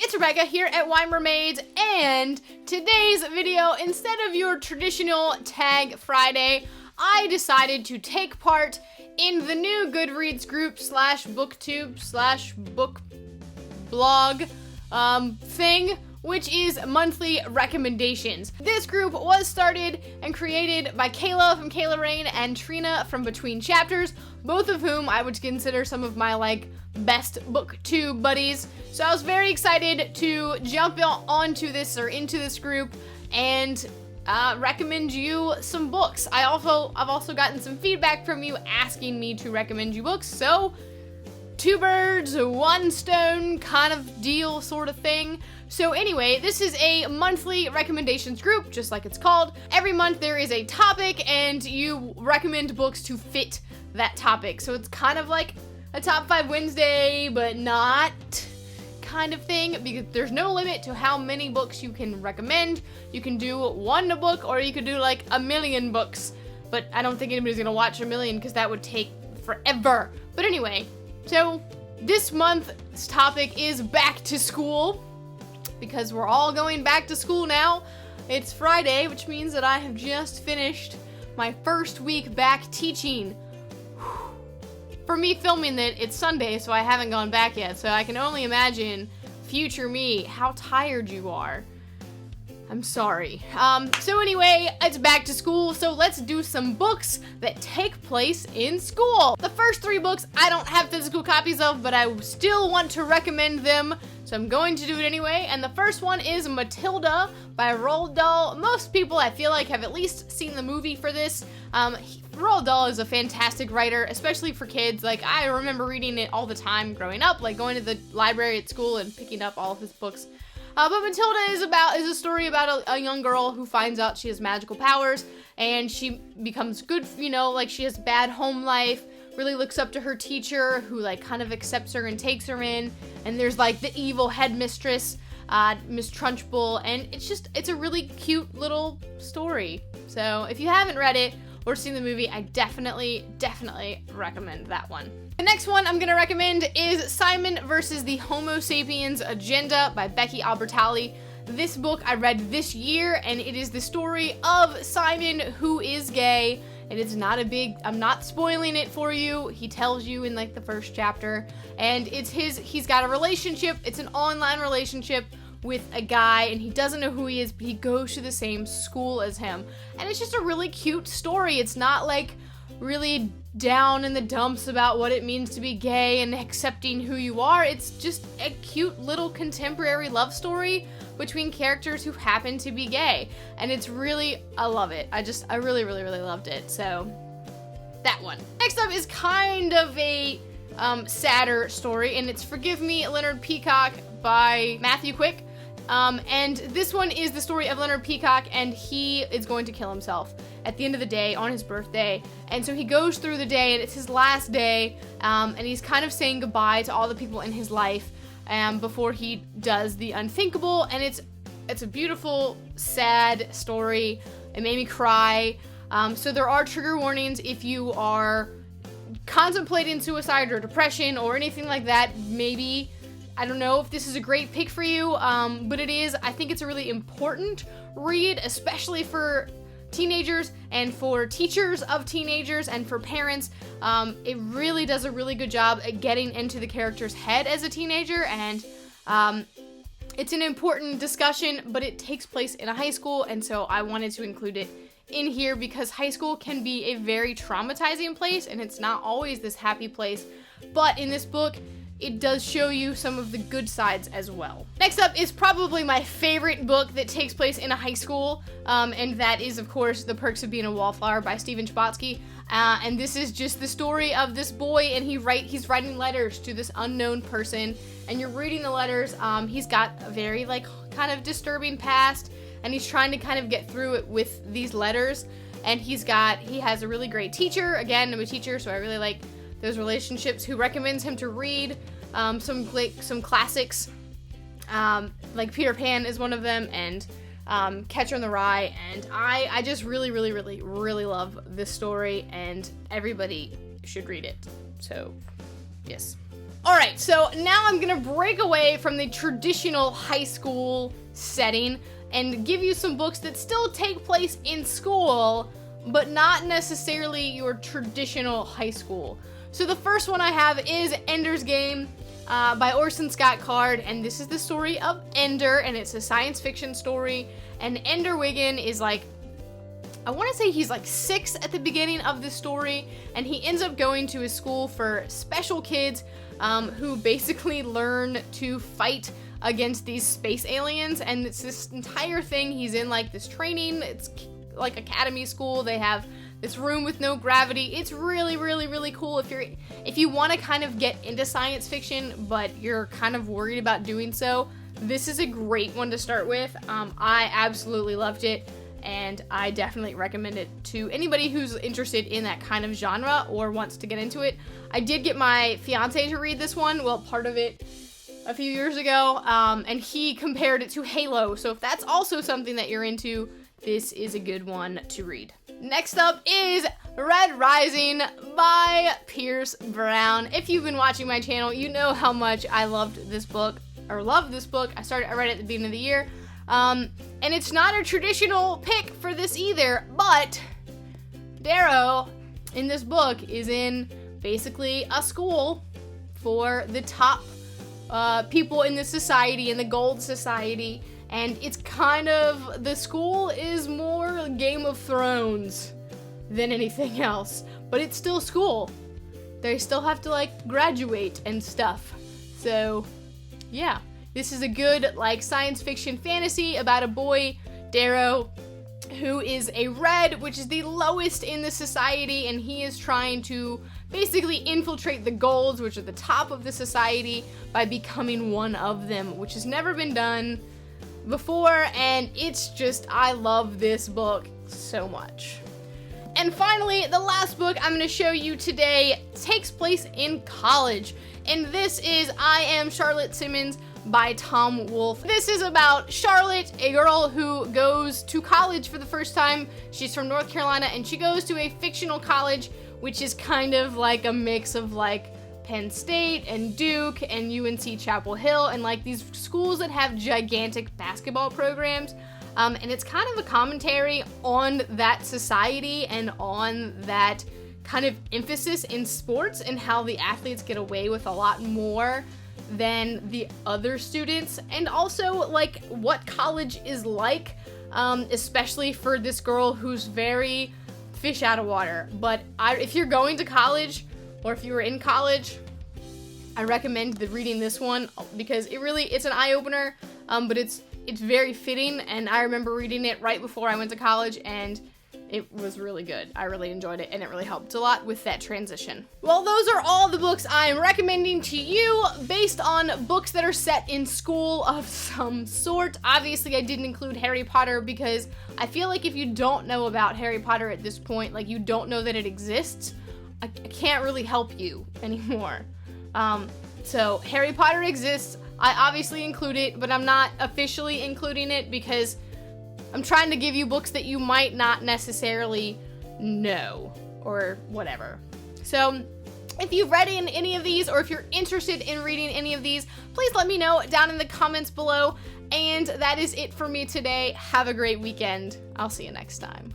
it's Rebecca here at Wine Mermaids, and today's video, instead of your traditional Tag Friday, I decided to take part in the new Goodreads group slash booktube slash book blog thing, which is monthly recommendations. This group was started and created by Kayla from Kayla Rain and Trina from Between Chapters, both of whom I would consider some of my best booktube buddies. So I was very excited to jump onto this or into this group and recommend you some books. I've also gotten some feedback from you asking me to recommend you books, so two birds, one stone kind of deal sort of thing. So anyway, this is a monthly recommendations group, just like it's called. Every month there is a topic and you recommend books to fit that topic. So it's kind of like a top 5 Wednesday, but not kind of thing, because there's no limit to how many books you can recommend. You can do one a book, or you could do like a million books, but I don't think anybody's gonna watch a million because that would take forever. But anyway, so this month's topic is back to school, because we're all going back to school now. It's Friday, which means that I have just finished my first week back teaching. For me filming it, it's Sunday, so I haven't gone back yet, so I can only imagine future me, how tired you are. I'm sorry. So anyway, it's back to school, so let's do some books that take place in school. The first 3 books I don't have physical copies of, but I still want to recommend them, so I'm going to do it anyway. And the first one is Matilda by Roald Dahl. Most people, I feel like, have at least seen the movie for this. Roald Dahl is a fantastic writer, especially for kids. I remember reading it all the time growing up, going to the library at school and picking up all of his books. But Matilda is a story about a young girl who finds out she has magical powers, and she becomes good, she has bad home life, really looks up to her teacher, who kind of accepts her and takes her in, and there's the evil headmistress, Miss Trunchbull, and it's a really cute little story. So if you haven't read it or seen the movie, I definitely recommend that one. The next one I'm gonna recommend is Simon versus the Homo Sapiens Agenda by Becky Albertalli. This book I read this year, and it is the story of Simon, who is gay, and it's not I'm not spoiling it for you. He tells you in the first chapter, and he's got a relationship, it's an online relationship with a guy, and he doesn't know who he is, but he goes to the same school as him. And it's just a really cute story. It's not really down in the dumps about what it means to be gay and accepting who you are. It's just a cute little contemporary love story between characters who happen to be gay. And I love it. I really loved it. So that one. Next up is kind of a sadder story, and it's Forgive Me, Leonard, Peacock by Matthew Quick. And this one is the story of Leonard Peacock, and he is going to kill himself at the end of the day on his birthday. And so he goes through the day, and it's his last day, and he's kind of saying goodbye to all the people in his life before he does the unthinkable. And it's a beautiful, sad story. It made me cry. So there are trigger warnings if you are contemplating suicide or depression or anything like that. Maybe, I don't know if this is a great pick for you, but it is. I think it's a really important read, especially for teenagers and for teachers of teenagers and for parents. It really does a really good job at getting into the character's head as a teenager, and it's an important discussion, but it takes place in a high school, and so I wanted to include it in here because high school can be a very traumatizing place, and it's not always this happy place. But in this book, it does show you some of the good sides as well. Next up is probably my favorite book that takes place in a high school, and that is, of course, The Perks of Being a Wallflower by Chbosky. And this is just the story of this boy, and he's writing letters to this unknown person, and you're reading the letters. He's got a very, kind of disturbing past, and he's trying to kind of get through it with these letters, and he has a really great teacher. Again, I'm a teacher, so I really like those relationships, who recommends him to read some classics, like Peter Pan is one of them, and Catcher in the Rye, and I just really love this story, and everybody should read it. So yes. Alright, so now I'm gonna break away from the traditional high school setting and give you some books that still take place in school, but not necessarily your traditional high school. So the first one I have is Ender's Game by Orson Scott Card, and this is the story of Ender, and it's a science fiction story, and Ender Wiggin is like, I want to say he's like 6 at the beginning of the story, and he ends up going to a school for special kids who basically learn to fight against these space aliens, and it's this entire thing. He's in like this training, it's like academy school. They have this room with no gravity. It's really, really, really cool if you want to kind of get into science fiction, but you're kind of worried about doing so. This is a great one to start with. I absolutely loved it, and I definitely recommend it to anybody who's interested in that kind of genre or wants to get into it. I did get my fiance to read this one, well, part of it, a few years ago, and he compared it to Halo, so if that's also something that you're into, this is a good one to read. Next up is Red Rising by Pierce Brown. If you've been watching my channel, you know how much I loved this book. I read it at the beginning of the year. And it's not a traditional pick for this either, but Darrow in this book is in basically a school for the top people in the society, in the gold society, and it's kind of, the school is more Game of Thrones than anything else, but it's still school. They still have to like graduate and stuff. So yeah, this is a good like science fiction fantasy about a boy, Darrow, who is a red, which is the lowest in the society, and he is trying to basically infiltrate the golds, which are the top of the society, by becoming one of them, which has never been done before, and it's just, I love this book so much. And finally, the last book I'm going to show you today takes place in college, and this is I Am Charlotte Simmons by Tom Wolfe. This is about Charlotte, a girl who goes to college for the first time. She's from North Carolina, and she goes to a fictional college, which is kind of like a mix of like Penn State and Duke and UNC Chapel Hill, and like these schools that have gigantic basketball programs. And it's kind of a commentary on that society and on that kind of emphasis in sports and how the athletes get away with a lot more than the other students, and also like what college is like, especially for this girl who's very fish out of water. But if you're going to college, or if you were in college, I recommend reading this one because it's an eye-opener, but it's very fitting, and I remember reading it right before I went to college, and it was really good. I really enjoyed it, and it really helped a lot with that transition. Well, those are all the books I'm recommending to you based on books that are set in school of some sort. Obviously, I didn't include Harry Potter because I feel like if you don't know about Harry Potter at this point, like you don't know that it exists, I can't really help you anymore. So Harry Potter exists. I obviously include it, but I'm not officially including it because I'm trying to give you books that you might not necessarily know or whatever. So if you've read any of these, or if you're interested in reading any of these, please let me know down in the comments below. And that is it for me today. Have a great weekend. I'll see you next time.